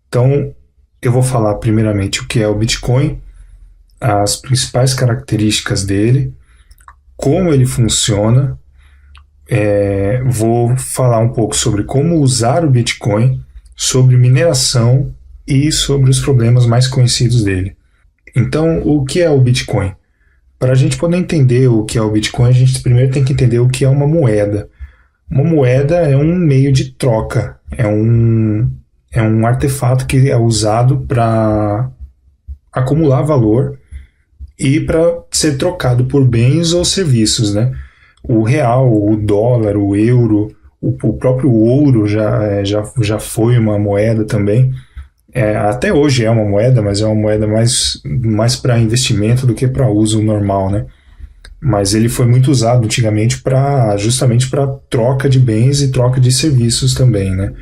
Então, eu vou falar primeiramente o que é o Bitcoin, as principais características dele, como ele funciona. Vou falar um pouco sobre como usar o Bitcoin, sobre mineração e sobre os problemas mais conhecidos dele. Então, o que é o Bitcoin? Para a gente poder entender o que é o Bitcoin, a gente primeiro tem que entender o que é uma moeda. Uma moeda é um meio de troca, é um artefato que é usado para acumular valor e para ser trocado por bens ou serviços, né? O real, o dólar, o euro, o próprio ouro já foi uma moeda também. Até hoje é uma moeda, mas é uma moeda mais para investimento do que para uso normal, né? Mas ele foi muito usado antigamente justamente para troca de bens e troca de serviços também, né?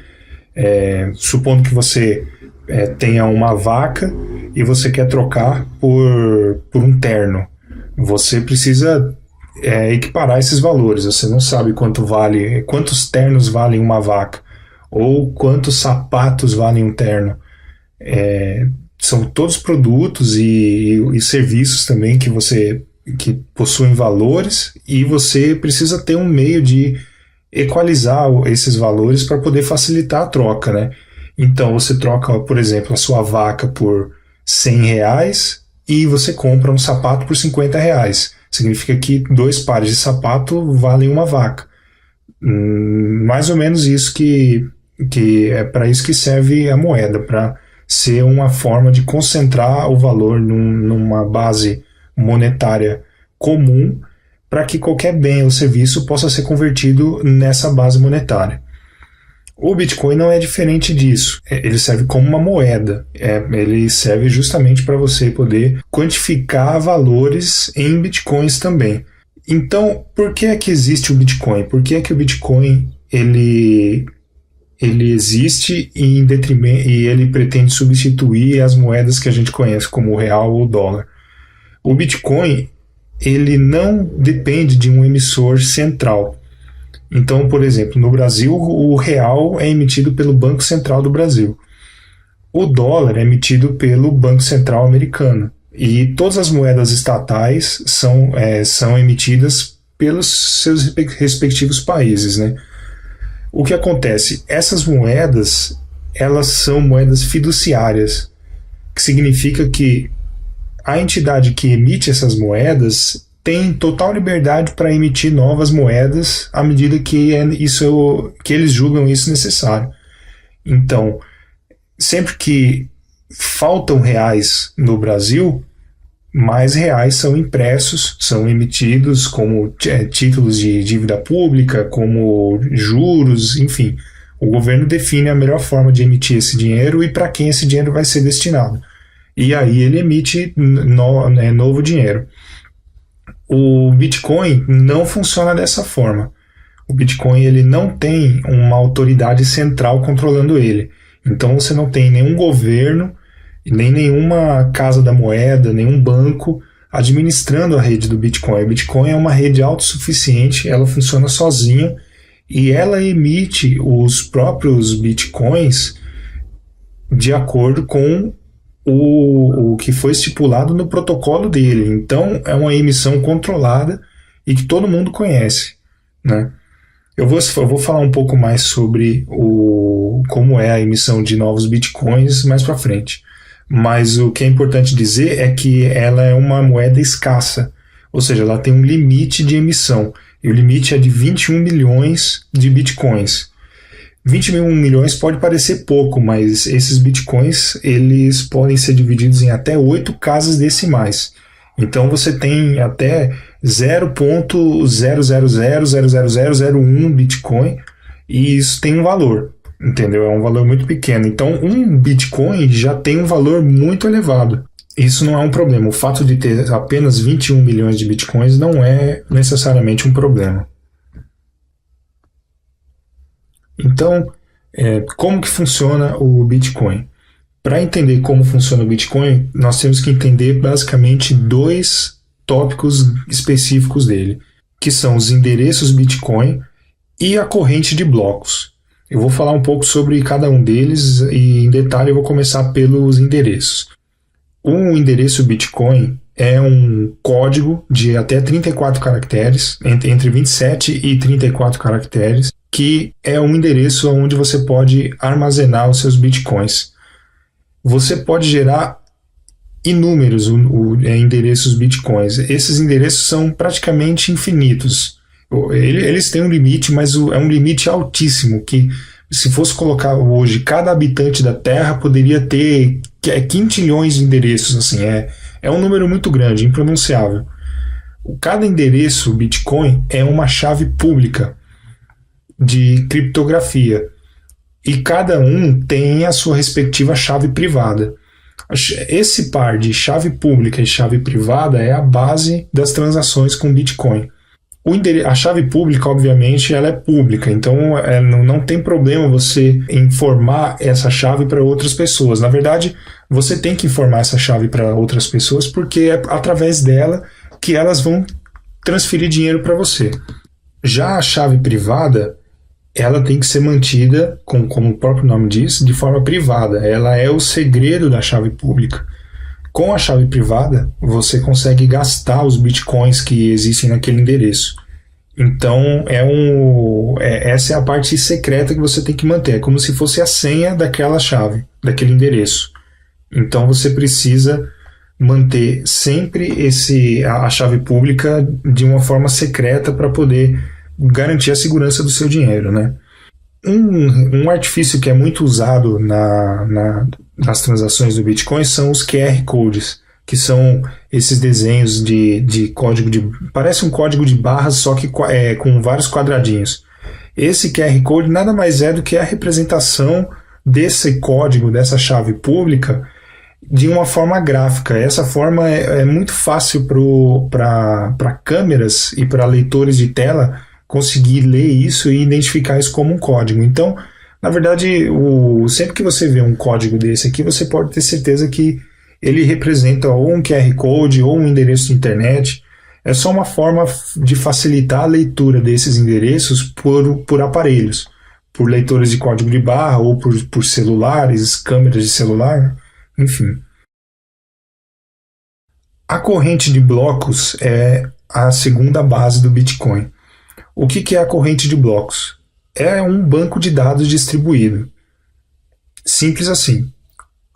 Supondo que você tenha uma vaca e você quer trocar por um terno, você precisa equiparar esses valores. Você não sabe quantos ternos valem uma vaca ou quantos sapatos valem um terno. São todos produtos e serviços também que possuem valores, e você precisa ter um meio de equalizar esses valores para poder facilitar a troca, né? Então você troca, por exemplo, a sua vaca por R$ 100 e você compra um sapato por R$ 50. Significa que 2 pares de sapato valem uma vaca. Mais ou menos isso que é para isso que serve a moeda, para ser uma forma de concentrar o valor numa base monetária comum, para que qualquer bem ou serviço possa ser convertido nessa base monetária. O Bitcoin não é diferente disso. Ele serve como uma moeda. Ele serve justamente para você poder quantificar valores em Bitcoins também. Então, por que é que existe o Bitcoin? Por que é que o Bitcoin ele existe e ele pretende substituir as moedas que a gente conhece como o real ou o dólar? O Bitcoin ele não depende de um emissor central. Então, por exemplo, no Brasil, o real é emitido pelo Banco Central do Brasil. O dólar é emitido pelo Banco Central americano. E todas as moedas estatais são emitidas pelos seus respectivos países, né? O que acontece? Essas moedas, elas são moedas fiduciárias, que significa que a entidade que emite essas moedas tem total liberdade para emitir novas moedas à medida que eles julgam isso necessário. Então, sempre que faltam reais no Brasil, mais reais são impressos, são emitidos como títulos de dívida pública, como juros, enfim. O governo define a melhor forma de emitir esse dinheiro e para quem esse dinheiro vai ser destinado. E aí ele emite novo dinheiro. O Bitcoin não funciona dessa forma. O Bitcoin ele não tem uma autoridade central controlando ele. Então você não tem nenhum governo, nem nenhuma casa da moeda, nenhum banco administrando a rede do Bitcoin. O Bitcoin é uma rede autossuficiente, ela funciona sozinha e ela emite os próprios Bitcoins de acordo com o que foi estipulado no protocolo dele. Então é uma emissão controlada e que todo mundo conhece, né? Eu vou falar um pouco mais sobre como é a emissão de novos bitcoins mais para frente. Mas o que é importante dizer é que ela é uma moeda escassa, ou seja, ela tem um limite de emissão, e o limite é de 21 milhões de bitcoins. 21 milhões pode parecer pouco, mas esses bitcoins eles podem ser divididos em até 8 casas decimais. Então você tem até 0.0000001 bitcoin, e isso tem um valor, entendeu? É um valor muito pequeno. Então um bitcoin já tem um valor muito elevado. Isso não é um problema. O fato de ter apenas 21 milhões de bitcoins não é necessariamente um problema. Então, como que funciona o Bitcoin? Para entender como funciona o Bitcoin, nós temos que entender basicamente 2 tópicos específicos dele, que são os endereços Bitcoin e a corrente de blocos. Eu vou falar um pouco sobre cada um deles e, em detalhe, eu vou começar pelos endereços. Um endereço Bitcoin é um código de até 34 caracteres, entre 27 e 34 caracteres, que é um endereço onde você pode armazenar os seus Bitcoins. Você pode gerar inúmeros endereços Bitcoins. Esses endereços são praticamente infinitos. Eles têm um limite, mas é um limite altíssimo, que se fosse colocar hoje, cada habitante da Terra poderia ter quintilhões de endereços. Assim, é um número muito grande, impronunciável. Cada endereço Bitcoin é uma chave pública de criptografia, e cada um tem a sua respectiva chave privada. Esse par de chave pública e chave privada é a base das transações com Bitcoin. A chave pública, obviamente, ela é pública, então não tem problema você informar essa chave para outras pessoas. Na verdade, você tem que informar essa chave para outras pessoas porque é através dela que elas vão transferir dinheiro para você. Já a chave privada, ela tem que ser mantida, como o próprio nome diz, de forma privada. Ela é o segredo da chave pública. Com a chave privada, você consegue gastar os bitcoins que existem naquele endereço. Então, essa é a parte secreta que você tem que manter. É como se fosse a senha daquela chave, daquele endereço. Então, você precisa manter sempre a chave pública de uma forma secreta para poder garantir a segurança do seu dinheiro, né? Um artifício que é muito usado nas transações do Bitcoin são os QR Codes, que são esses desenhos de código parece um código de barras, só que com vários quadradinhos. Esse QR Code nada mais é do que a representação desse código, dessa chave pública, de uma forma gráfica. Essa forma é muito fácil para câmeras e para leitores de tela conseguir ler isso e identificar isso como um código. Então, na verdade, sempre que você vê um código desse aqui, você pode ter certeza que ele representa ou um QR Code ou um endereço de internet. É só uma forma de facilitar a leitura desses endereços por aparelhos, por leitores de código de barra ou por celulares, câmeras de celular, enfim. A corrente de blocos é a segunda base do Bitcoin. O que é a corrente de blocos? É um banco de dados distribuído. Simples assim.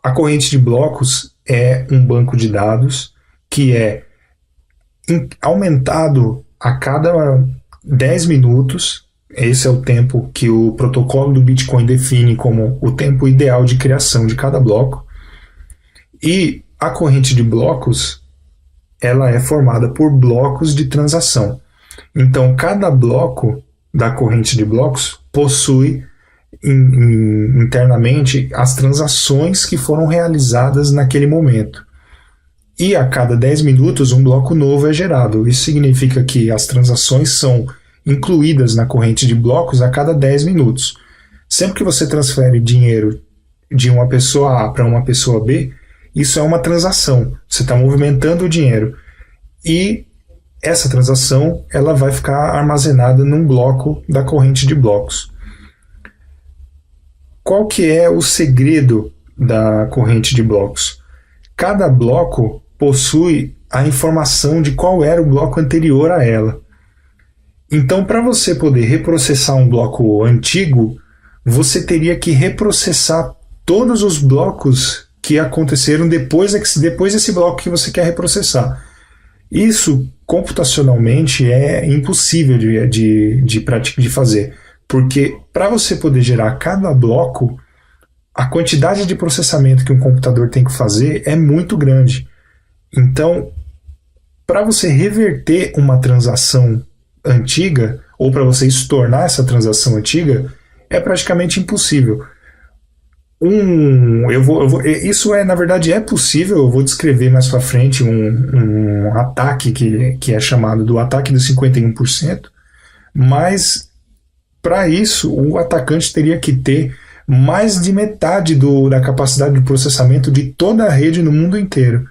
A corrente de blocos é um banco de dados que é aumentado a cada 10 minutos. Esse é o tempo que o protocolo do Bitcoin define como o tempo ideal de criação de cada bloco. E a corrente de blocos, ela é formada por blocos de transação. Então, cada bloco da corrente de blocos possui internamente as transações que foram realizadas naquele momento. E a cada 10 minutos um bloco novo é gerado. Isso significa que as transações são incluídas na corrente de blocos a cada 10 minutos. Sempre que você transfere dinheiro de uma pessoa A para uma pessoa B, isso é uma transação. Você está movimentando o dinheiro. E essa transação ela vai ficar armazenada num bloco da corrente de blocos. Qual que é o segredo da corrente de blocos? Cada bloco possui a informação de qual era o bloco anterior a ela. Então, para você poder reprocessar um bloco antigo, você teria que reprocessar todos os blocos que aconteceram depois desse bloco que você quer reprocessar. Isso, computacionalmente, é impossível de fazer, porque para você poder gerar cada bloco, a quantidade de processamento que um computador tem que fazer é muito grande. Então, para você reverter uma transação antiga, ou para você estornar essa transação antiga, é praticamente impossível. Isso na verdade é possível. Eu vou descrever mais para frente um ataque que é chamado do ataque dos 51%, mas para isso o atacante teria que ter mais de metade da capacidade de processamento de toda a rede no mundo inteiro.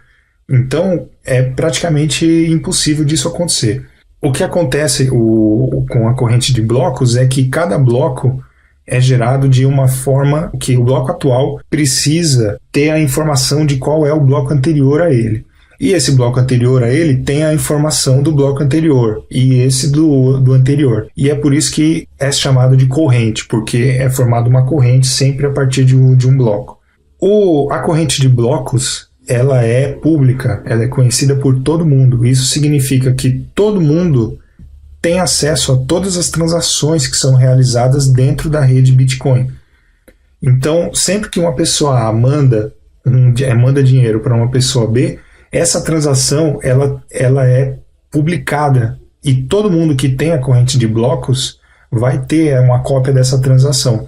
Então é praticamente impossível disso acontecer. O que acontece com a corrente de blocos é que cada bloco é gerado de uma forma que o bloco atual precisa ter a informação de qual é o bloco anterior a ele. E esse bloco anterior a ele tem a informação do bloco anterior e esse do anterior. E é por isso que é chamado de corrente, porque é formada uma corrente sempre a partir de um bloco. A corrente de blocos, ela é pública, ela é conhecida por todo mundo. Isso significa que todo mundo tem acesso a todas as transações que são realizadas dentro da rede Bitcoin. Então, sempre que uma pessoa A manda dinheiro para uma pessoa B, essa transação ela é publicada e todo mundo que tem a corrente de blocos vai ter uma cópia dessa transação.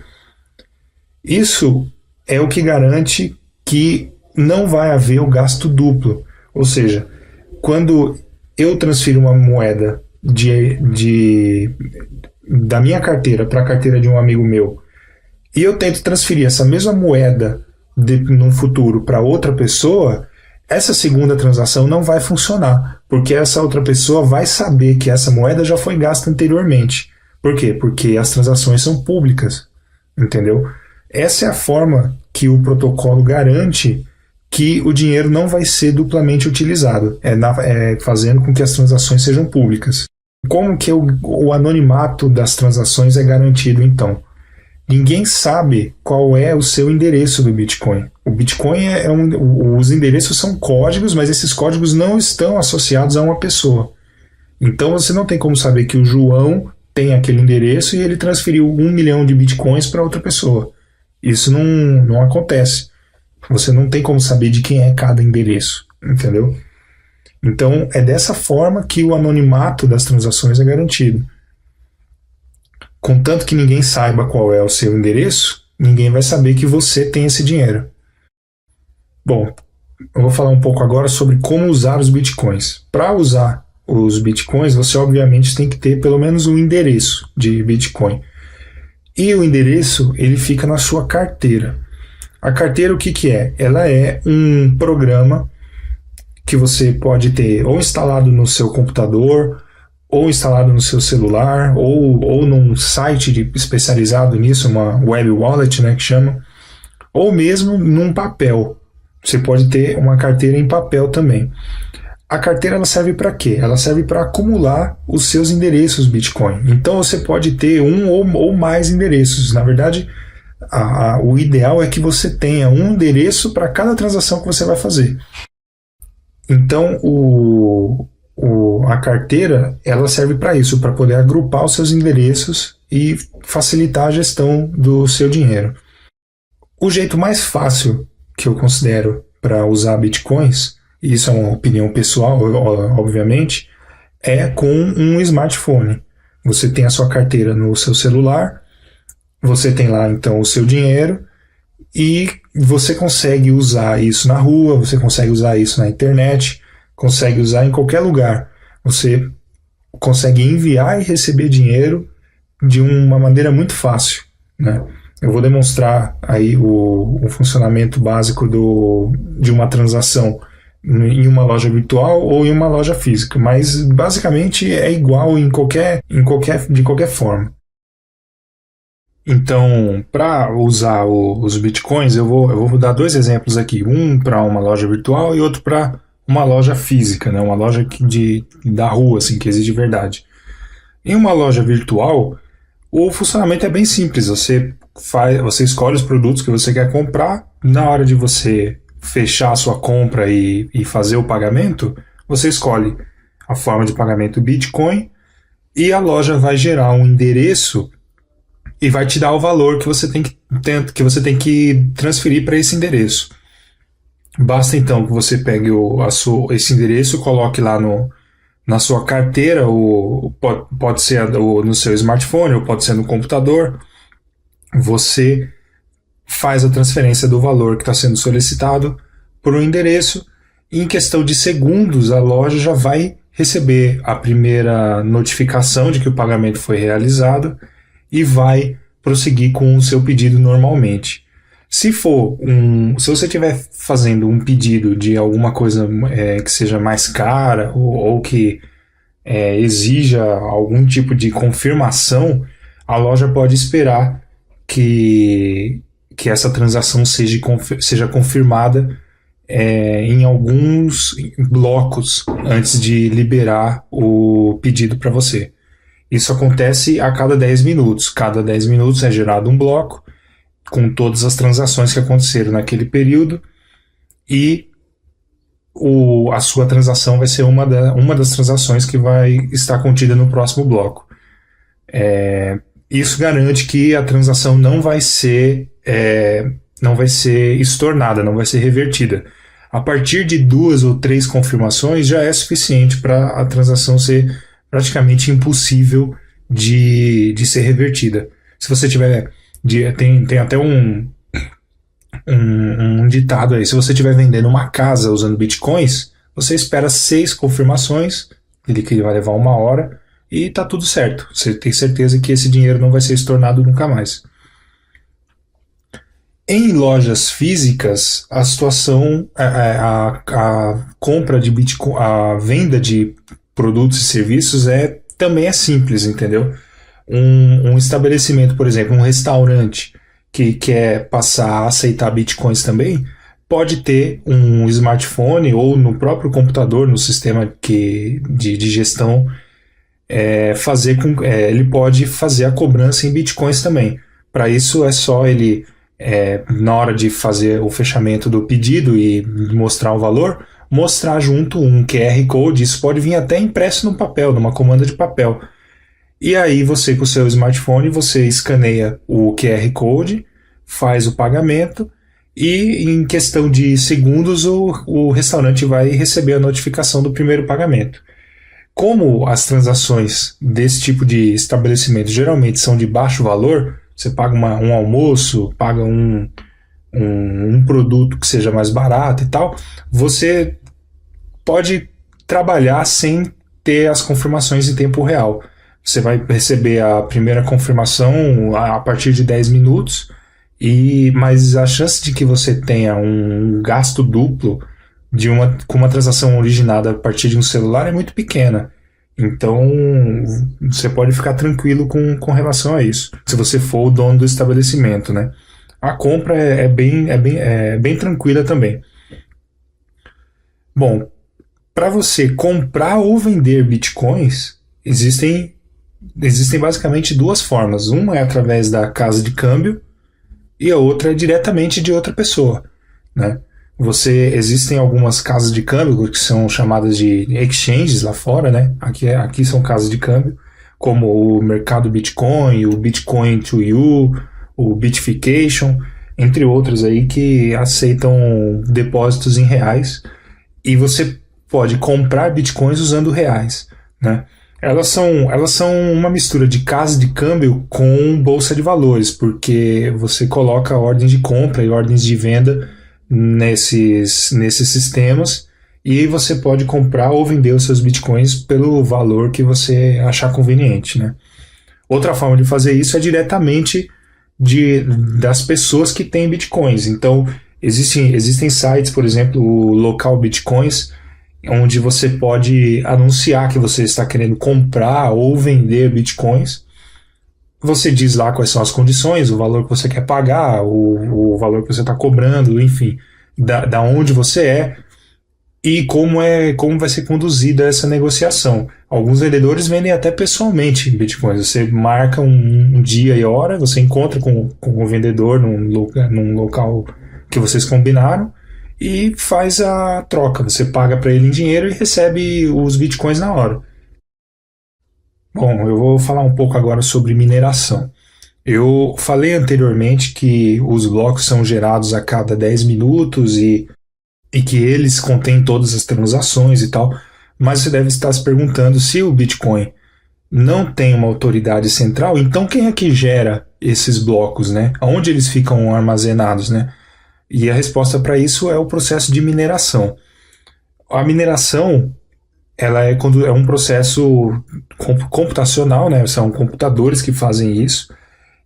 Isso é o que garante que não vai haver o gasto duplo. Ou seja, quando eu transfiro uma moeda da minha carteira para a carteira de um amigo meu e eu tento transferir essa mesma moeda no futuro para outra pessoa, essa segunda transação não vai funcionar, porque essa outra pessoa vai saber que essa moeda já foi gasta anteriormente. Por quê? Porque as transações são públicas, entendeu? Essa é a forma que o protocolo garante que o dinheiro não vai ser duplamente utilizado, fazendo com que as transações sejam públicas. Como que o anonimato das transações é garantido, então? Ninguém sabe qual é o seu endereço do Bitcoin. O Bitcoin os endereços são códigos, mas esses códigos não estão associados a uma pessoa. Então você não tem como saber que o João tem aquele endereço e ele transferiu 1 milhão de Bitcoins para outra pessoa. Isso não acontece. Você não tem como saber de quem é cada endereço, entendeu? Então é dessa forma que o anonimato das transações é garantido. Contanto que ninguém saiba qual é o seu endereço, ninguém vai saber que você tem esse dinheiro. Bom, eu vou falar um pouco agora sobre como usar os bitcoins. Para usar os bitcoins, você obviamente tem que ter pelo menos um endereço de bitcoin. E o endereço, ele fica na sua carteira. A carteira, o que é? Ela é um programa que você pode ter ou instalado no seu computador, ou instalado no seu celular, ou num site especializado nisso, uma web wallet, né, que chama, ou mesmo num papel. Você pode ter uma carteira em papel também. A carteira ela serve para quê? Ela serve para acumular os seus endereços Bitcoin. Então você pode ter um ou mais endereços. Na verdade, o ideal é que você tenha um endereço para cada transação que você vai fazer. Então a carteira ela serve para isso, para poder agrupar os seus endereços e facilitar a gestão do seu dinheiro. O jeito mais fácil que eu considero para usar bitcoins, e isso é uma opinião pessoal, obviamente, é com um smartphone. Você tem a sua carteira no seu celular, você tem lá então o seu dinheiro e você consegue usar isso na rua, você consegue usar isso na internet, consegue usar em qualquer lugar. Você consegue enviar e receber dinheiro de uma maneira muito fácil, né? Eu vou demonstrar aí o funcionamento básico de uma transação em uma loja virtual ou em uma loja física, mas basicamente é igual de qualquer forma. Então, para usar os bitcoins, eu vou dar dois exemplos aqui, um para uma loja virtual e outro para uma loja física, né? Uma loja da rua, assim, que existe de verdade. Em uma loja virtual, o funcionamento é bem simples. Você escolhe os produtos que você quer comprar. Na hora de você fechar a sua compra e fazer o pagamento, você escolhe a forma de pagamento Bitcoin e a loja vai gerar um endereço e vai te dar o valor que você tem que transferir para esse endereço. Basta então que você pegue esse endereço, coloque lá na sua carteira, pode ser no seu smartphone ou pode ser no computador. Você faz a transferência do valor que está sendo solicitado por um endereço e em questão de segundos a loja já vai receber a primeira notificação de que o pagamento foi realizado e vai prosseguir com o seu pedido normalmente. Se você estiver fazendo um pedido de alguma coisa que seja mais cara ou que exija algum tipo de confirmação, a loja pode esperar que essa transação seja confirmada em alguns blocos antes de liberar o pedido para você. Isso acontece a cada 10 minutos. Cada 10 minutos é gerado um bloco com todas as transações que aconteceram naquele período e a sua transação vai ser uma das transações que vai estar contida no próximo bloco. Isso garante que a transação não vai ser estornada, não vai ser revertida. A partir de 2 ou 3 confirmações já é suficiente para a transação ser praticamente impossível de ser revertida. Se você tiver... Tem até um ditado aí, se você estiver vendendo uma casa usando bitcoins, você espera 6 confirmações, ele que vai levar 1 hora, e tá tudo certo. Você tem certeza que esse dinheiro não vai ser estornado nunca mais. Em lojas físicas, a situação, a compra de Bitcoin, a venda de produtos e serviços também é simples, entendeu? Um estabelecimento, por exemplo, um restaurante que quer passar a aceitar Bitcoins também, pode ter um smartphone ou no próprio computador, no sistema de gestão, ele pode fazer a cobrança em Bitcoins também. Para isso é só ele... na hora de fazer o fechamento do pedido e mostrar o valor, mostrar junto um QR Code. Isso pode vir até impresso no papel, numa comanda de papel. E aí você, com o seu smartphone, você escaneia o QR Code, faz o pagamento e em questão de segundos o restaurante vai receber a notificação do primeiro pagamento. Como as transações desse tipo de estabelecimento geralmente são de baixo valor, você paga um almoço, paga um produto que seja mais barato e tal, você pode trabalhar sem ter as confirmações em tempo real. Você vai receber a primeira confirmação a partir de 10 minutos, mas a chance de que você tenha um gasto duplo com uma transação originada a partir de um celular é muito pequena. Então, você pode ficar tranquilo com relação a isso, se você for o dono do estabelecimento, né? A compra é bem tranquila também. Bom, para você comprar ou vender bitcoins, existem basicamente 2 formas. Uma é através da casa de câmbio e a outra é diretamente de outra pessoa, né? Existem algumas casas de câmbio que são chamadas de exchanges lá fora, né? Aqui são casas de câmbio, como o Mercado Bitcoin, o Bitcoin to You, o Bitfication, entre outros aí que aceitam depósitos em reais e você pode comprar bitcoins usando reais, né? Elas são uma mistura de casa de câmbio com bolsa de valores, porque você coloca ordens de compra e ordens de venda nesses sistemas e você pode comprar ou vender os seus bitcoins pelo valor que você achar conveniente, né? Outra forma de fazer isso é diretamente das pessoas que têm bitcoins. Então, existem sites, por exemplo, o Local Bitcoins, onde você pode anunciar que você está querendo comprar ou vender bitcoins. Você diz lá quais são as condições, o valor que você quer pagar, o valor que você está cobrando, enfim, da onde você é e como vai ser conduzida essa negociação. Alguns vendedores vendem até pessoalmente bitcoins. Você marca um dia e hora, você encontra com o vendedor num local que vocês combinaram e faz a troca. Você paga para ele em dinheiro e recebe os bitcoins na hora. Bom, eu vou falar um pouco agora sobre mineração. Eu falei anteriormente que os blocos são gerados a cada 10 minutos e que eles contêm todas as transações e tal, mas você deve estar se perguntando se o Bitcoin não tem uma autoridade central, então quem é que gera esses blocos, né? Onde eles ficam armazenados, né? E a resposta para isso é o processo de mineração. A mineração ela é um processo computacional, né? São computadores que fazem isso.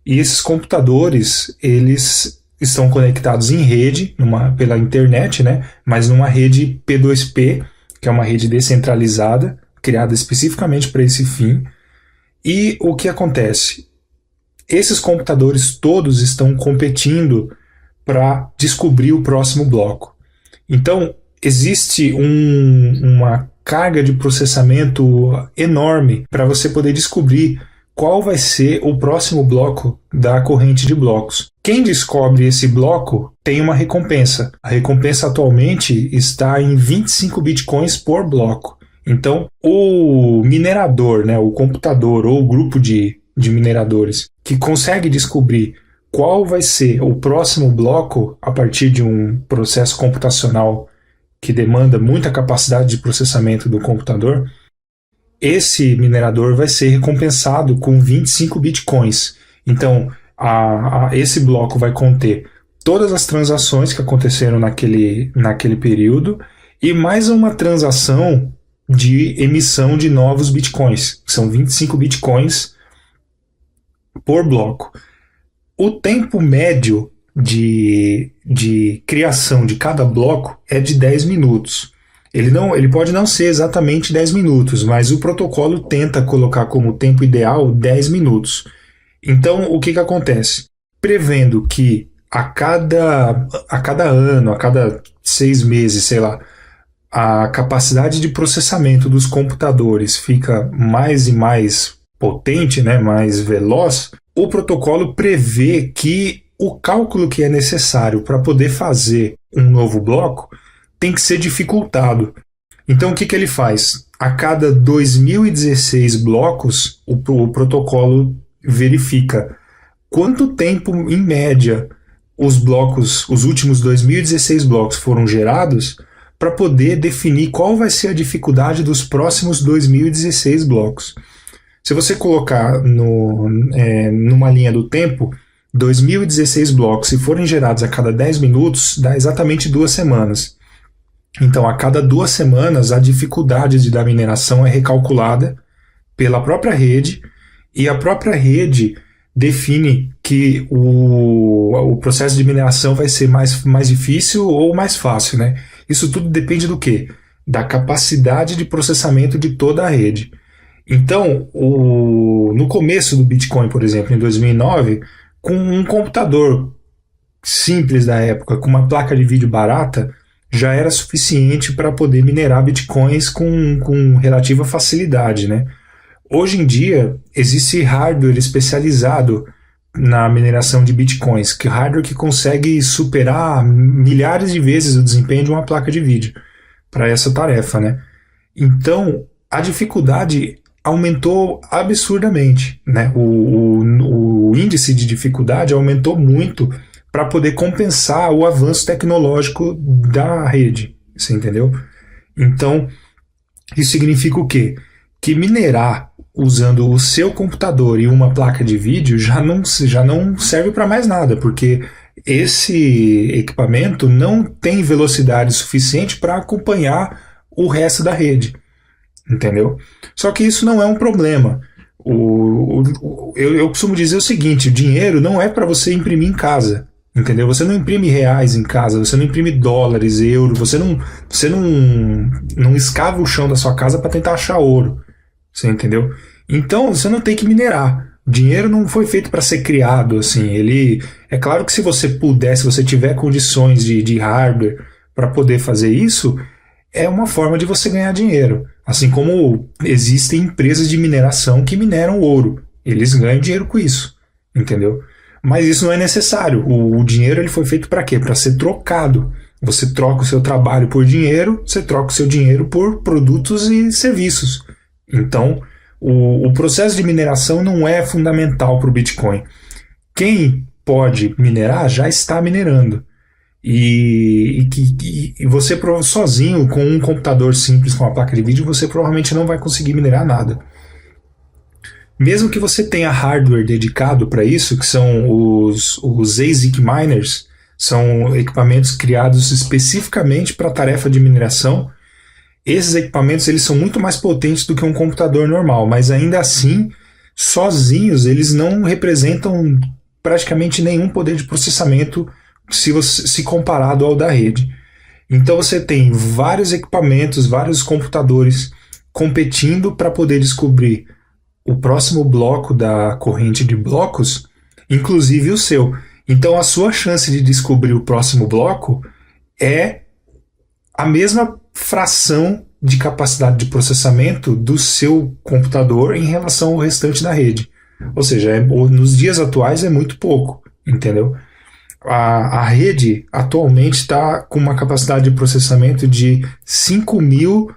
E esses computadores, eles estão conectados em rede, pela internet, né? Mas numa rede P2P, que é uma rede descentralizada, criada especificamente para esse fim. E o que acontece? esses computadores todos estão competindo para descobrir o próximo bloco. Então, existe uma carga de processamento enorme para você poder descobrir qual vai ser o próximo bloco da corrente de blocos. Quem descobre esse bloco tem uma recompensa. A recompensa atualmente está em 25 bitcoins por bloco. Então, o minerador, né, o computador ou o grupo de mineradores que consegue descobrir qual vai ser o próximo bloco a partir de um processo computacional que demanda muita capacidade de processamento do computador, esse minerador vai ser recompensado com 25 bitcoins. Então, esse bloco vai conter todas as transações que aconteceram naquele período e mais uma transação de emissão de novos bitcoins, que são 25 bitcoins por bloco. O tempo médio de criação de cada bloco é de 10 minutos. Ele pode não ser exatamente 10 minutos, mas o protocolo tenta colocar como tempo ideal 10 minutos. Então, o que acontece? Prevendo que a cada ano, a cada 6 meses, sei lá, a capacidade de processamento dos computadores fica mais e mais potente, né, mais veloz, o protocolo prevê que o cálculo que é necessário para poder fazer um novo bloco tem que ser dificultado. Então, o que ele faz? A cada 2016 blocos, o protocolo verifica quanto tempo, em média, os últimos 2016 blocos foram gerados para poder definir qual vai ser a dificuldade dos próximos 2016 blocos. Se você colocar numa linha do tempo, 2016 blocos, se forem gerados a cada 10 minutos, dá exatamente 2 semanas. Então, a cada 2 semanas, a dificuldade da mineração é recalculada pela própria rede, e a própria rede define que o processo de mineração vai ser mais difícil ou mais fácil, né? Isso tudo depende do quê? Da capacidade de processamento de toda a rede. Então, no começo do Bitcoin, por exemplo, em 2009, com um computador simples da época, com uma placa de vídeo barata, já era suficiente para poder minerar bitcoins com relativa facilidade, né? Hoje em dia, existe hardware especializado na mineração de bitcoins, hardware que consegue superar milhares de vezes o desempenho de uma placa de vídeo para essa tarefa, né? Então, a dificuldade aumentou absurdamente, né? O índice de dificuldade aumentou muito para poder compensar o avanço tecnológico da rede, você entendeu? Então, isso significa o quê? Que minerar usando o seu computador e uma placa de vídeo já não serve para mais nada, porque esse equipamento não tem velocidade suficiente para acompanhar o resto da rede, entendeu? Só que isso não é um problema. Eu costumo dizer o seguinte: o dinheiro não é para você imprimir em casa, entendeu? Você não imprime reais em casa, você não imprime dólares, euros, você não escava o chão da sua casa para tentar achar ouro, você entendeu? Então você não tem que minerar. O dinheiro não foi feito para ser criado assim. É claro que se você puder, se você tiver condições de hardware para poder fazer isso, é uma forma de você ganhar dinheiro. Assim como existem empresas de mineração que mineram ouro. Eles ganham dinheiro com isso, entendeu? Mas isso não é necessário. O dinheiro ele foi feito para quê? Para ser trocado. Você troca o seu trabalho por dinheiro, você troca o seu dinheiro por produtos e serviços. Então, o processo de mineração não é fundamental para o Bitcoin. Quem pode minerar já está minerando. E você sozinho, com um computador simples, com uma placa de vídeo, você provavelmente não vai conseguir minerar nada. Mesmo que você tenha hardware dedicado para isso, que são os ASIC miners, são equipamentos criados especificamente para a tarefa de mineração. Esses equipamentos eles são muito mais potentes do que um computador normal, mas ainda assim, sozinhos, eles não representam praticamente nenhum poder de processamento se comparado ao da rede. Então você tem vários equipamentos, vários computadores competindo para poder descobrir o próximo bloco da corrente de blocos inclusive o seu. Então a sua chance de descobrir o próximo bloco é a mesma fração de capacidade de processamento do seu computador em relação ao restante da rede. Ou seja, nos dias atuais é muito pouco, entendeu? A rede atualmente está com uma capacidade de processamento de 5.000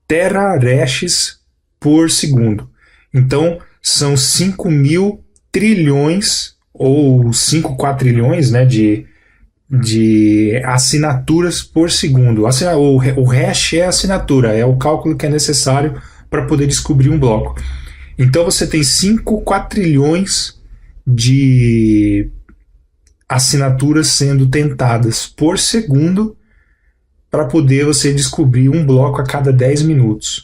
terahashes por segundo. Então, são 5.000 trilhões ou 5 quatrilhões, né, de assinaturas por segundo. O hash é a assinatura, é o cálculo que é necessário para poder descobrir um bloco. Então você tem 5 quatrilhões de assinaturas sendo tentadas por segundo para poder você descobrir um bloco a cada 10 minutos.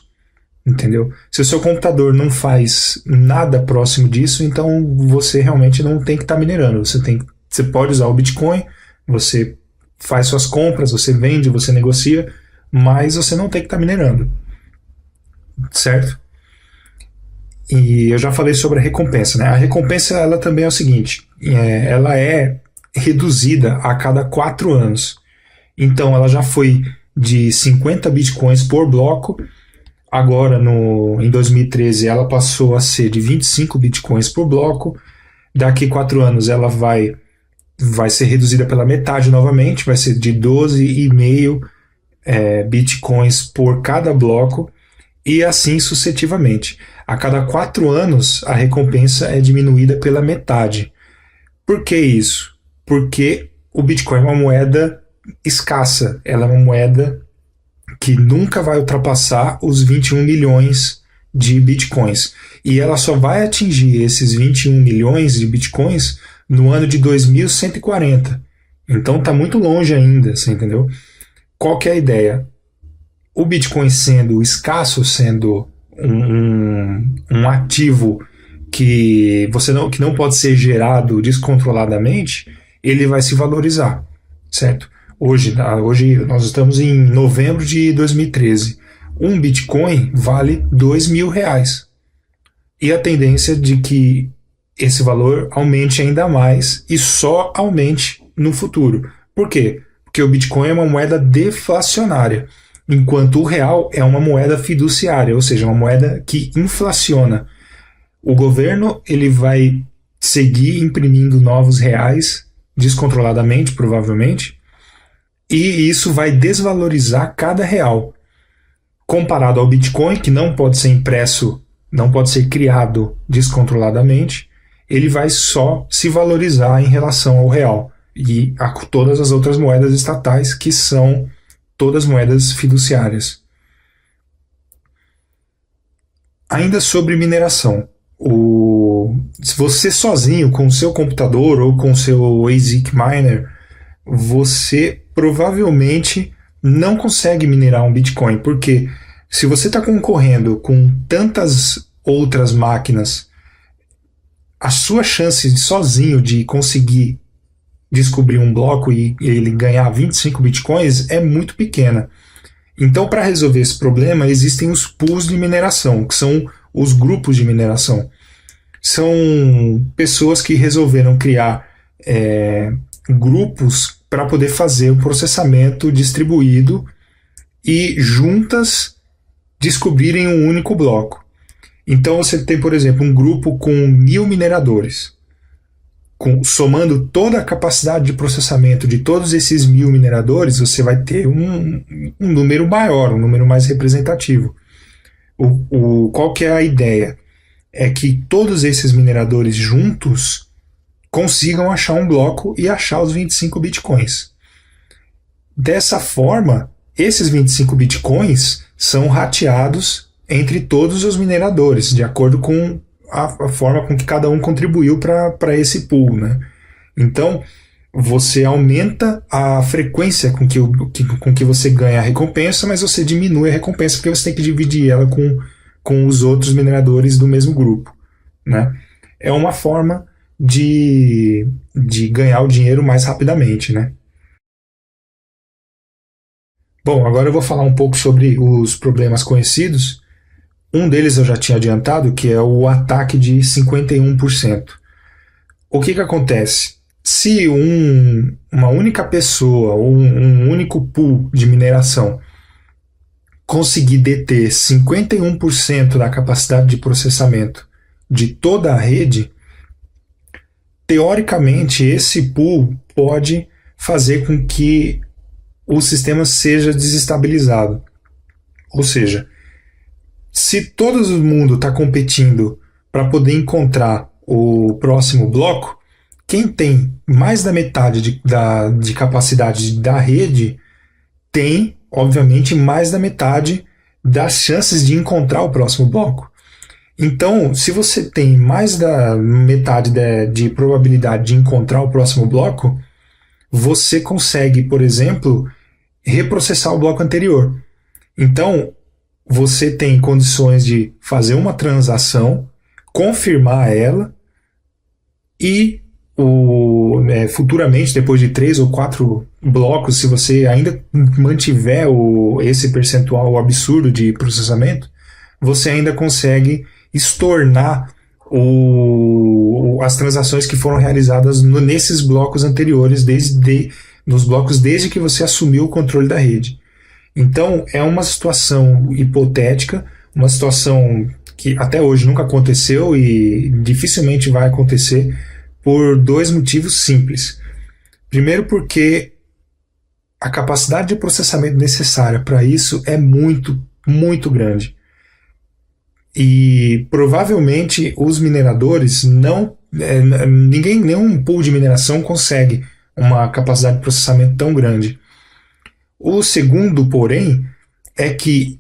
Entendeu? Se o seu computador não faz nada próximo disso, então você realmente não tem que estar minerando. Você pode usar o Bitcoin, você faz suas compras, você vende, você negocia, mas você não tem que estar minerando. Certo? E eu já falei sobre a recompensa, né? A recompensa, ela também é o seguinte, ela é reduzida a cada 4 anos. Então ela já foi de 50 bitcoins por bloco, agora em 2013 ela passou a ser de 25 bitcoins por bloco, daqui 4 anos ela vai ser reduzida pela metade novamente, vai ser de 12,5 bitcoins por cada bloco, e assim sucessivamente. A cada 4 anos a recompensa é diminuída pela metade. Por que isso? Porque o Bitcoin é uma moeda escassa, ela é uma moeda que nunca vai ultrapassar os 21 milhões de bitcoins. E ela só vai atingir esses 21 milhões de bitcoins no ano de 2140. Então está muito longe ainda, você entendeu? Qual que é a ideia? O Bitcoin sendo escasso, sendo um ativo que não pode ser gerado descontroladamente, ele vai se valorizar, certo? Hoje nós estamos em novembro de 2013. Um Bitcoin vale R$2.000. E a tendência de que esse valor aumente ainda mais e só aumente no futuro. Por quê? Porque o Bitcoin é uma moeda deflacionária, enquanto o real é uma moeda fiduciária, ou seja, uma moeda que inflaciona. O governo ele vai seguir imprimindo novos reais descontroladamente, provavelmente, e isso vai desvalorizar cada real. Comparado ao Bitcoin, que não pode ser impresso, não pode ser criado descontroladamente, ele vai só se valorizar em relação ao real e a todas as outras moedas estatais, que são todas moedas fiduciárias. Ainda sobre mineração. Se você sozinho, com o seu computador ou com o seu ASIC miner, você provavelmente não consegue minerar um Bitcoin, porque se você está concorrendo com tantas outras máquinas, a sua chance sozinho de conseguir descobrir um bloco e ele ganhar 25 Bitcoins é muito pequena. Então, para resolver esse problema, existem os pools de mineração, que são os grupos de mineração. São pessoas que resolveram criar grupos para poder fazer o processamento distribuído e juntas descobrirem um único bloco. Então você tem, por exemplo, um grupo com 1.000 mineradores. Somando toda a capacidade de processamento de todos esses 1.000 mineradores, você vai ter um número maior, um número mais representativo. Qual que é a ideia? É que todos esses mineradores juntos consigam achar um bloco e achar os 25 bitcoins. Dessa forma, esses 25 bitcoins são rateados entre todos os mineradores, de acordo com a forma com que cada um contribuiu para esse pool, né? Então, você aumenta a frequência com que você ganha a recompensa, mas você diminui a recompensa porque você tem que dividir ela com os outros mineradores do mesmo grupo, né? É uma forma de ganhar o dinheiro mais rapidamente, né? Bom, agora eu vou falar um pouco sobre os problemas conhecidos. Um deles eu já tinha adiantado, que é o ataque de 51%. o que acontece? Se uma única pessoa ou um único pool de mineração conseguir deter 51% da capacidade de processamento de toda a rede, teoricamente esse pool pode fazer com que o sistema seja desestabilizado. Ou seja, se todo mundo está competindo para poder encontrar o próximo bloco, quem tem mais da metade de capacidade da rede tem, obviamente, mais da metade das chances de encontrar o próximo bloco. Então, se você tem mais da metade de probabilidade de encontrar o próximo bloco, você consegue, por exemplo, reprocessar o bloco anterior. Então, você tem condições de fazer uma transação, confirmar ela e futuramente, depois de 3 ou 4 blocos, se você ainda mantiver esse percentual absurdo de processamento, você ainda consegue estornar as transações que foram realizadas nesses blocos anteriores, nos blocos desde que você assumiu o controle da rede. Então, é uma situação hipotética, uma situação que até hoje nunca aconteceu e dificilmente vai acontecer por 2 motivos simples. Primeiro, porque a capacidade de processamento necessária para isso é muito, muito grande. E provavelmente os mineradores nenhum pool de mineração consegue uma capacidade de processamento tão grande. O segundo, porém, é que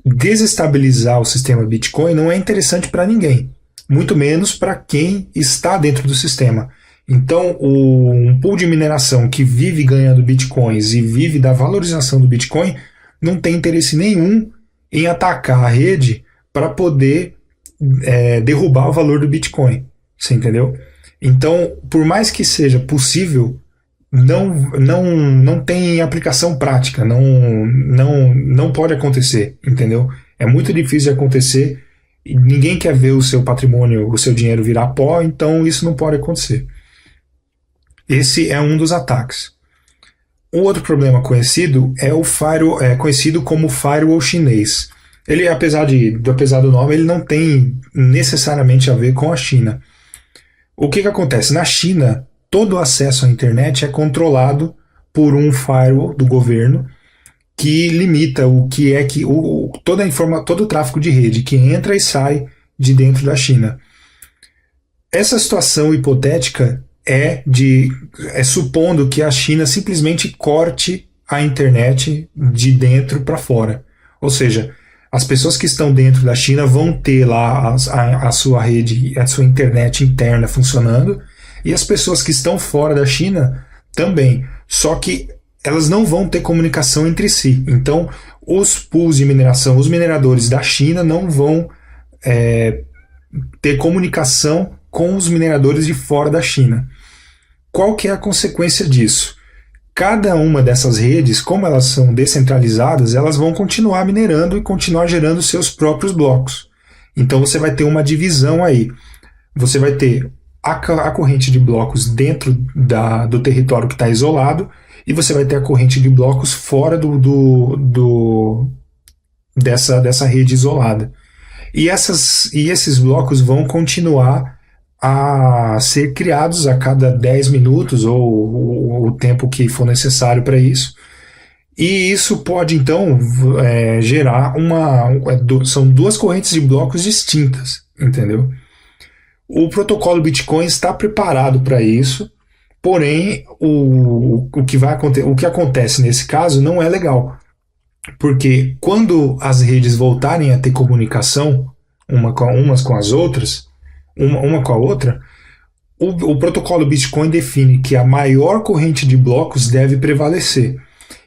desestabilizar o sistema Bitcoin não é interessante para ninguém, muito menos para quem está dentro do sistema. Então, um pool de mineração que vive ganhando bitcoins e vive da valorização do Bitcoin não tem interesse nenhum em atacar a rede para poder derrubar o valor do Bitcoin. Você entendeu? Então, por mais que seja possível, não tem aplicação prática, não pode acontecer, entendeu? É muito difícil de acontecer, ninguém quer ver o seu patrimônio, o seu dinheiro virar pó, então isso não pode acontecer. Esse é um dos ataques. O outro problema conhecido é conhecido como firewall chinês. Ele, apesar do nome, ele não tem necessariamente a ver com a China. O que acontece? Na China, todo o acesso à internet é controlado por um firewall do governo que limita todo o tráfego de rede que entra e sai de dentro da China. Essa situação hipotética é supondo que a China simplesmente corte a internet de dentro para fora. Ou seja, as pessoas que estão dentro da China vão ter lá a sua rede, a sua internet interna funcionando, e as pessoas que estão fora da China também. Só que elas não vão ter comunicação entre si. Então, os pools de mineração, os mineradores da China não vão ter comunicação com os mineradores de fora da China. Qual que é a consequência disso? Cada uma dessas redes, como elas são descentralizadas, elas vão continuar minerando e continuar gerando seus próprios blocos. Então você vai ter uma divisão aí. Você vai ter a corrente de blocos dentro do território que está isolado, e você vai ter a corrente de blocos fora dessa rede isolada. E esses blocos vão continuar a ser criados a cada 10 minutos ou o tempo que for necessário para isso. E isso pode, então, gerar são 2 correntes de blocos distintas, entendeu? O protocolo Bitcoin está preparado para isso, porém, o que acontece nesse caso não é legal. Porque quando as redes voltarem a ter comunicação umas com as outras, uma com a outra, o protocolo Bitcoin define que a maior corrente de blocos deve prevalecer.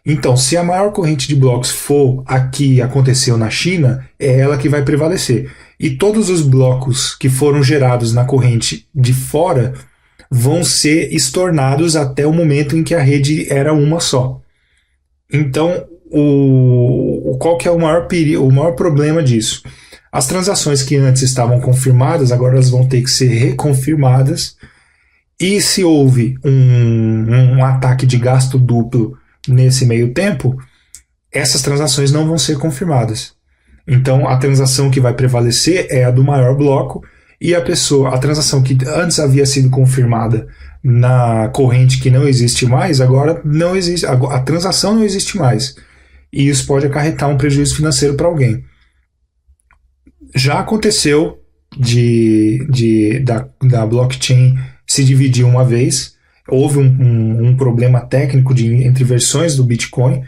Então, se a maior corrente de blocos for a que aconteceu na China, é ela que vai prevalecer. E todos os blocos que foram gerados na corrente de fora vão ser estornados até o momento em que a rede era uma só. Então, qual que é o maior problema disso? As transações que antes estavam confirmadas, agora elas vão ter que ser reconfirmadas, E se houve um ataque de gasto duplo nesse meio tempo, essas transações não vão ser confirmadas. Então, a transação que vai prevalecer é a do maior bloco, e a transação que antes havia sido confirmada na corrente que não existe mais, agora não existe, a transação não existe mais. E isso pode acarretar um prejuízo financeiro para alguém. Já aconteceu da blockchain se dividir uma vez, houve um problema técnico entre versões do Bitcoin,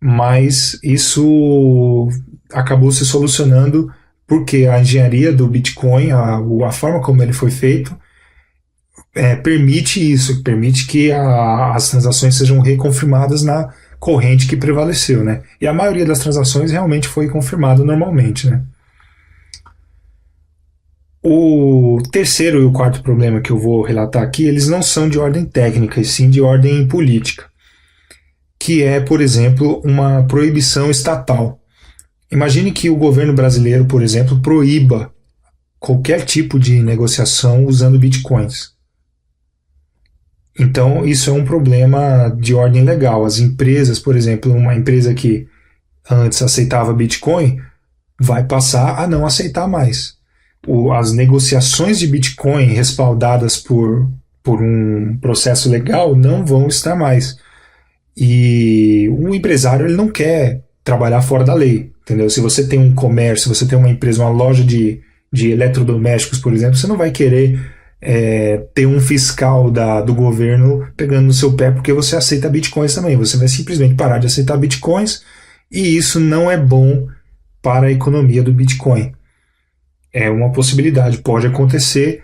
mas isso acabou se solucionando porque a engenharia do Bitcoin, a forma como ele foi feito, permite isso, permite que as transações sejam reconfirmadas na corrente que prevaleceu, né? E a maioria das transações realmente foi confirmada normalmente, né? O terceiro e o quarto problema que eu vou relatar aqui, eles não são de ordem técnica, e sim de ordem política, que é, por exemplo, uma proibição estatal. Imagine que o governo brasileiro, por exemplo, proíba qualquer tipo de negociação usando bitcoins. Então, isso é um problema de ordem legal. As empresas, por exemplo, uma empresa que antes aceitava bitcoin, vai passar a não aceitar mais. As negociações de bitcoin respaldadas por um processo legal não vão estar mais. E o empresário ele não quer trabalhar fora da lei, entendeu? Se você tem um comércio, se você tem uma empresa, uma loja de eletrodomésticos, por exemplo, você não vai querer ter um fiscal do governo pegando no seu pé porque você aceita bitcoins também. Você vai simplesmente parar de aceitar bitcoins, e isso não é bom para a economia do Bitcoin. É uma possibilidade, pode acontecer.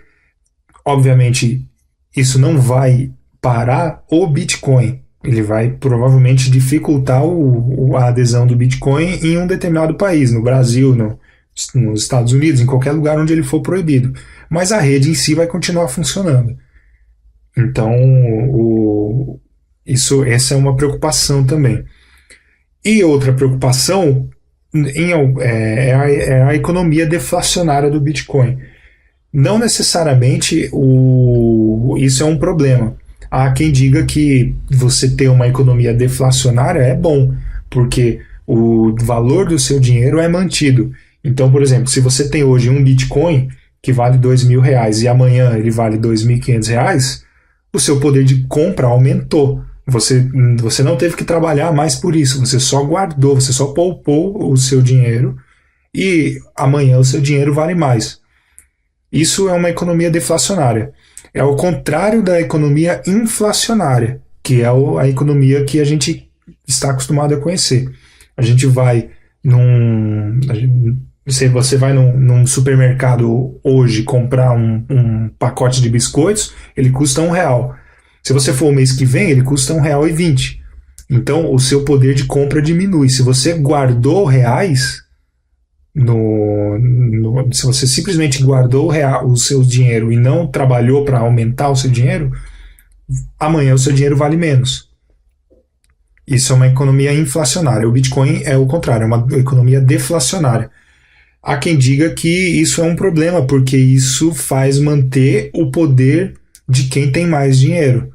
Obviamente, isso não vai parar o Bitcoin. Ele vai provavelmente dificultar a adesão do Bitcoin em um determinado país, no Brasil, nos Estados Unidos, em qualquer lugar onde ele for proibido. Mas a rede em si vai continuar funcionando. Então, essa é uma preocupação também. E outra preocupação é a economia deflacionária do Bitcoin. Não necessariamente isso é um problema. Há quem diga que você ter uma economia deflacionária é bom, porque o valor do seu dinheiro é mantido. Então, por exemplo, se você tem hoje um Bitcoin que vale R$2.000 e amanhã ele vale R$2.500, o seu poder de compra aumentou. Você não teve que trabalhar mais por isso, você só guardou, você só poupou o seu dinheiro e amanhã o seu dinheiro vale mais. Isso é uma economia deflacionária. É o contrário da economia inflacionária, que é a economia que a gente está acostumado a conhecer. A gente vai você vai num supermercado hoje comprar um pacote de biscoitos, ele custa R$1. Se você for o mês que vem, ele custa R$1,20. Então, o seu poder de compra diminui. Se você guardou reais, se você simplesmente guardou o seu dinheiro e não trabalhou para aumentar o seu dinheiro, amanhã o seu dinheiro vale menos. Isso é uma economia inflacionária. O Bitcoin é o contrário, é uma economia deflacionária. Há quem diga que isso é um problema, porque isso faz manter o poder de quem tem mais dinheiro.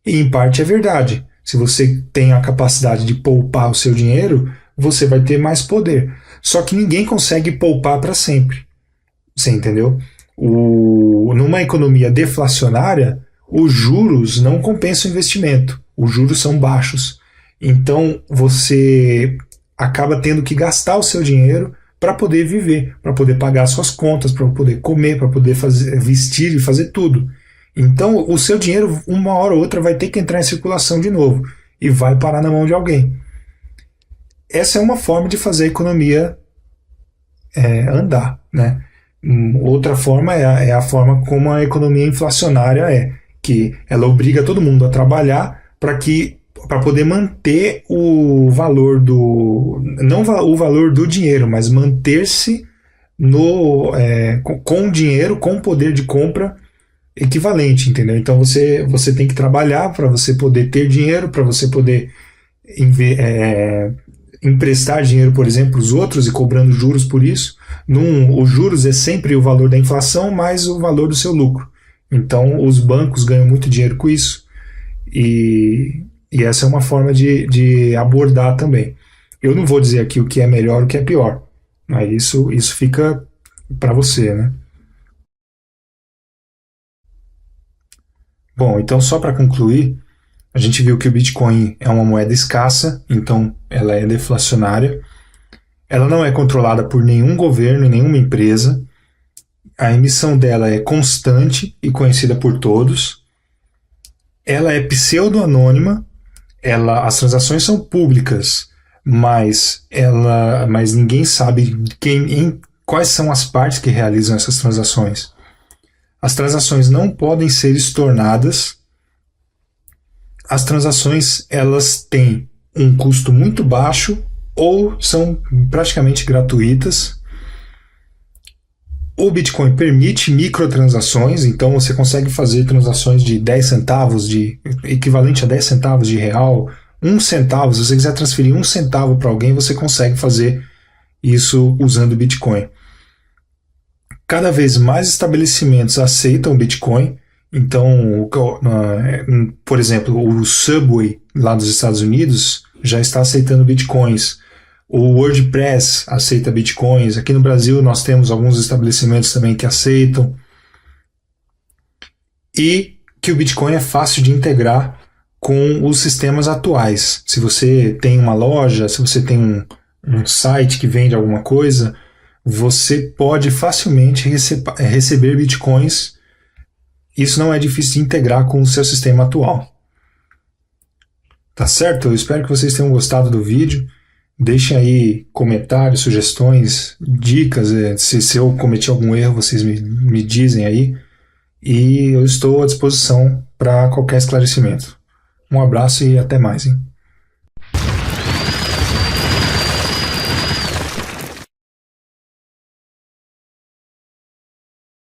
E em parte é verdade. Se você tem a capacidade de poupar o seu dinheiro, você vai ter mais poder. Só que ninguém consegue poupar para sempre. Você entendeu? Numa economia deflacionária, os juros não compensam o investimento. Os juros são baixos. Então você acaba tendo que gastar o seu dinheiro para poder viver, para poder pagar suas contas, para poder comer, para poder vestir e fazer tudo. Então, o seu dinheiro, uma hora ou outra, vai ter que entrar em circulação de novo e vai parar na mão de alguém. Essa é uma forma de fazer a economia andar, né? Outra forma é a forma como a economia inflacionária é, que ela obriga todo mundo a trabalhar para poder manter o valor não o valor do dinheiro, mas manter-se com dinheiro, com poder de compra equivalente, entendeu? Então você tem que trabalhar para você poder ter dinheiro, para você poder emprestar dinheiro, por exemplo, para os outros e cobrando juros por isso. Os juros é sempre o valor da inflação mais o valor do seu lucro. Então, os bancos ganham muito dinheiro com isso, e essa é uma forma de abordar também. Eu não vou dizer aqui o que é melhor e o que é pior, mas isso fica para você, né? Bom, então só para concluir, a gente viu que o Bitcoin é uma moeda escassa, então ela é deflacionária. Ela não é controlada por nenhum governo e nenhuma empresa. A emissão dela é constante e conhecida por todos. Ela é pseudo-anônima. As transações são públicas, mas ninguém sabe quais são as partes que realizam essas transações. As transações não podem ser estornadas. As transações elas têm um custo muito baixo ou são praticamente gratuitas. O Bitcoin permite microtransações, então você consegue fazer transações de 10 centavos, equivalente a 10 centavos de real, 1 centavo. Se você quiser transferir 1 centavo para alguém, você consegue fazer isso usando o Bitcoin. Cada vez mais estabelecimentos aceitam o Bitcoin. Então, por exemplo, o Subway lá dos Estados Unidos já está aceitando Bitcoins. O WordPress aceita Bitcoins. Aqui no Brasil nós temos alguns estabelecimentos também que aceitam. E que o Bitcoin é fácil de integrar com os sistemas atuais. Se você tem uma loja, se você tem um site que vende alguma coisa, você pode facilmente receber Bitcoins. Isso não é difícil de integrar com o seu sistema atual. Tá certo? Eu espero que vocês tenham gostado do vídeo. Deixem aí comentários, sugestões, dicas. Se eu cometi algum erro, vocês me dizem aí. E eu estou à disposição para qualquer esclarecimento. Um abraço e até mais, hein?